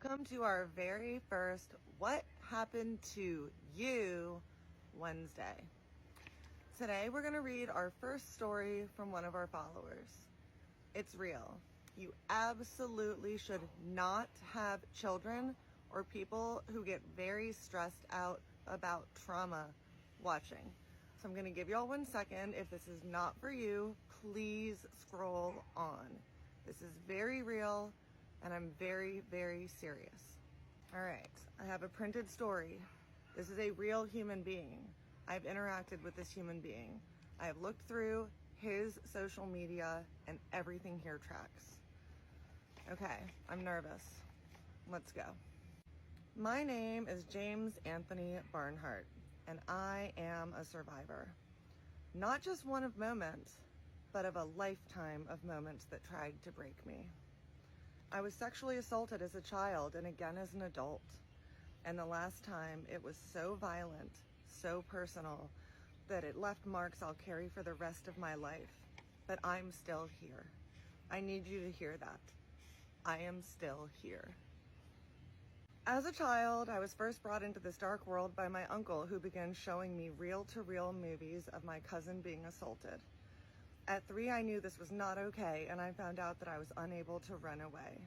Welcome to our very first What Happened to You Wednesday. Today we're going to read our first story from one of our followers. It's real. You absolutely should not have children or people who get very stressed out about trauma watching. So I'm going to give y'all 1 second. If this is not for you, please scroll on. This is very real. And I'm very, very serious. All right, I have a printed story. This is a real human being. I've interacted with this human being. I have looked through his social media and everything here tracks. Okay, I'm nervous. Let's go. My name is James Anthony Barnhart, and I am a survivor. Not just one of moments, but of a lifetime of moments that tried to break me. I was sexually assaulted as a child and again as an adult. And the last time it was so violent, so personal, that it left marks I'll carry for the rest of my life. But I'm still here. I need you to hear that. I am still here. As a child, I was first brought into this dark world by my uncle, who began showing me reel-to-reel movies of my cousin being assaulted. At 3, I knew this was not okay, and I found out that I was unable to run away.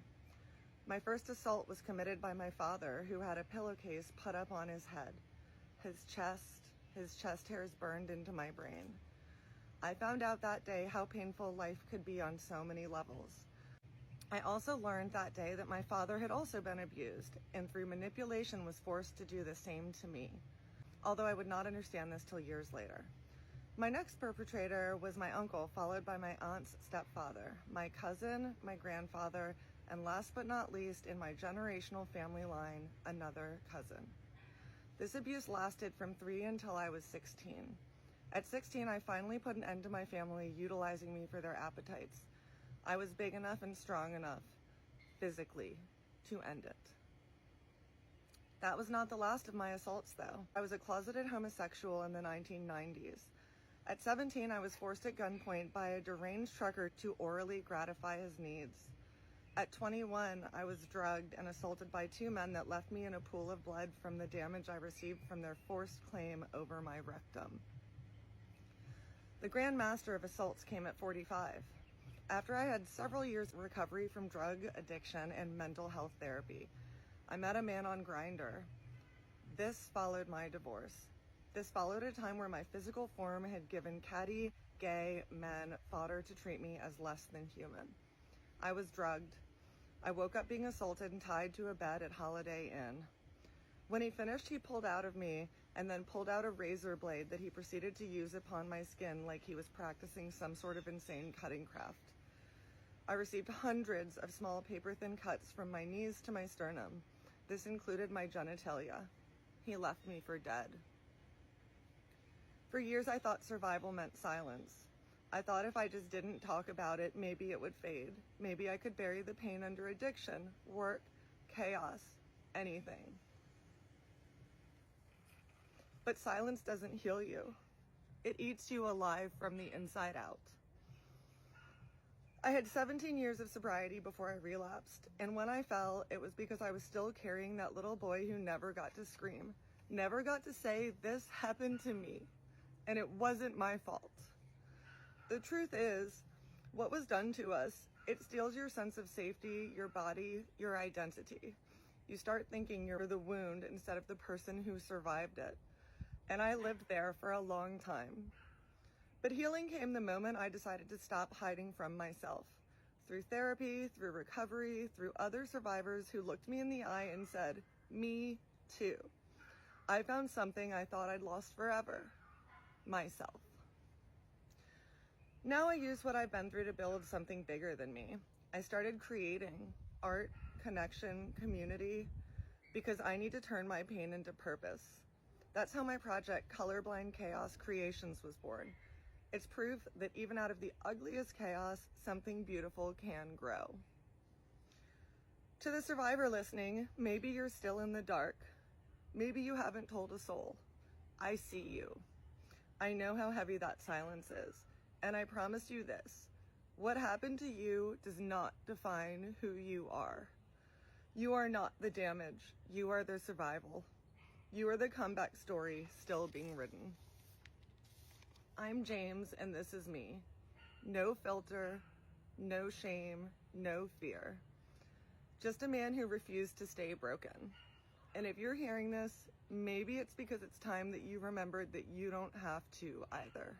My first assault was committed by my father, who had a pillowcase put up on his head. His chest hairs burned into my brain. I found out that day how painful life could be on so many levels. I also learned that day that my father had also been abused, and through manipulation was forced to do the same to me, although I would not understand this till years later. My next perpetrator was my uncle, followed by my aunt's stepfather, my cousin, my grandfather, and last but not least, in my generational family line, another cousin. This abuse lasted from 3 until I was 16. At 16, I finally put an end to my family utilizing me for their appetites. I was big enough and strong enough, physically, to end it. That was not the last of my assaults, though. I was a closeted homosexual in the 1990s. At 17, I was forced at gunpoint by a deranged trucker to orally gratify his needs. At 21, I was drugged and assaulted by 2 men that left me in a pool of blood from the damage I received from their forced claim over my rectum. The Grand Master of assaults came at 45. After I had several years of recovery from drug addiction and mental health therapy, I met a man on Grindr. This followed my divorce. This followed a time where my physical form had given catty, gay men fodder to treat me as less than human. I was drugged. I woke up being assaulted and tied to a bed at Holiday Inn. When he finished, he pulled out of me and then pulled out a razor blade that he proceeded to use upon my skin like he was practicing some sort of insane cutting craft. I received hundreds of small paper-thin cuts from my knees to my sternum. This included my genitalia. He left me for dead. For years, I thought survival meant silence. I thought if I just didn't talk about it, maybe it would fade. Maybe I could bury the pain under addiction, work, chaos, anything. But silence doesn't heal you. It eats you alive from the inside out. I had 17 years of sobriety before I relapsed, and when I fell, it was because I was still carrying that little boy who never got to scream, never got to say, "This happened to me," and it wasn't my fault. The truth is, what was done to us, it steals your sense of safety, your body, your identity. You start thinking you're the wound instead of the person who survived it. And I lived there for a long time. But healing came the moment I decided to stop hiding from myself. Through therapy, through recovery, through other survivors who looked me in the eye and said, "Me too." I found something I thought I'd lost forever. Myself. Now I use what I've been through to build something bigger than me. I started creating art, connection, community, because I need to turn my pain into purpose. That's how my project Colorblind Chaos Creations was born. It's proof that even out of the ugliest chaos, something beautiful can grow. To the survivor listening, maybe you're still in the dark. Maybe you haven't told a soul. I see you. I know how heavy that silence is. And I promise you this, what happened to you does not define who you are. You are not the damage. You are the survival. You are the comeback story still being written. I'm James, and this is me. No filter, no shame, no fear. Just a man who refused to stay broken. And if you're hearing this, maybe it's because it's time that you remembered that you don't have to either.